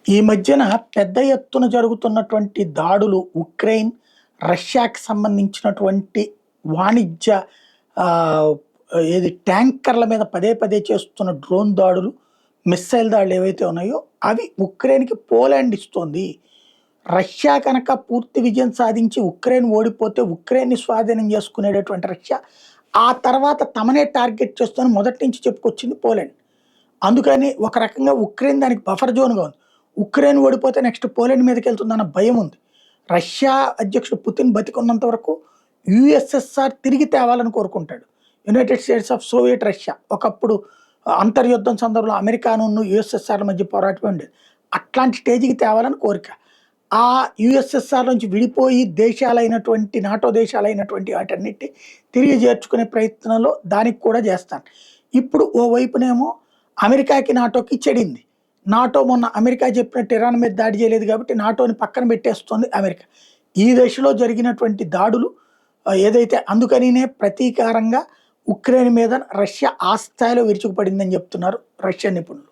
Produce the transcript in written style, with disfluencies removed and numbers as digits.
ఈ మధ్యన పెద్ద ఎత్తున జరుగుతున్నటువంటి దాడులు ఉక్రెయిన్, రష్యాకి సంబంధించినటువంటి వాణిజ్య ఆహ్, ఏది ట్యాంకర్ల మీద పదే పదే చేస్తున్న డ్రోన్ దాడులు, మిస్సైల్ దాడులు ఏవైతే ఉన్నాయో అవి ఉక్రెయిన్‌కి పోలాండ్ ఇస్తోంది. రష్యా కనుక పూర్తి విజయం సాధించి ఉక్రెయిన్ ఓడిపోతే ఉక్రెయిన్‌ని స్వాధీనం చేసుకునేటటువంటి రష్యా, ఆ తర్వాత తమనే టార్గెట్ చేస్తుందని మొదటి నుంచి చెప్పుకొచ్చింది పోలాండ్. అందుకని ఒక రకంగా ఉక్రెయిన్ దానికి బఫర్ జోన్‌గా ఉంది. ఉక్రెయిన్ ఓడిపోతే నెక్స్ట్ పోలాండ్ మీదకెళ్తుందన్న భయముంది. రష్యా అధ్యక్షుడు పుతిన్ బతికున్నంత వరకు యూఎస్ఎస్ఆర్ తిరిగి తేవాలని కోరుకుంటాడు. United states of Soviet Russia. ఒకప్పుడు అంతర్యుద్ధం సందర్భంలో అమెరికానును యూఎస్ఎస్ఆర్‌ల మధ్య పోరాటమే ఉండేది. అట్లాంటి స్టేజ్‌కి తేవాలని కోరిక. ఆ యూఎస్ఎస్ఆర్ నుంచి విడిపోయి దేశాలైనటువంటి నాటో దేశాలైనటువంటి వాటన్నిటిని తిరిగి చేర్చుకునే ప్రయత్నంలో దానికి కూడా చేస్తాను. ఇప్పుడు ఓవైపునేమో అమెరికాకి, నాటోకి చెడింది. నాటో మొన్న అమెరికా చెప్పినట్టు ఇరాన్ మీద దాడి చేయలేదు కాబట్టి నాటోని పక్కన పెట్టేస్తోంది అమెరికా. ఈ దశలో జరిగినటువంటి దాడులు ఏదైతే అందుకనినే ప్రతీకారంగా ఉక్రెయిన్ మీద రష్యా ఆ స్థాయిలో విరుచుకుపడిందని చెప్తున్నారు రష్యన్ నిపుణులు.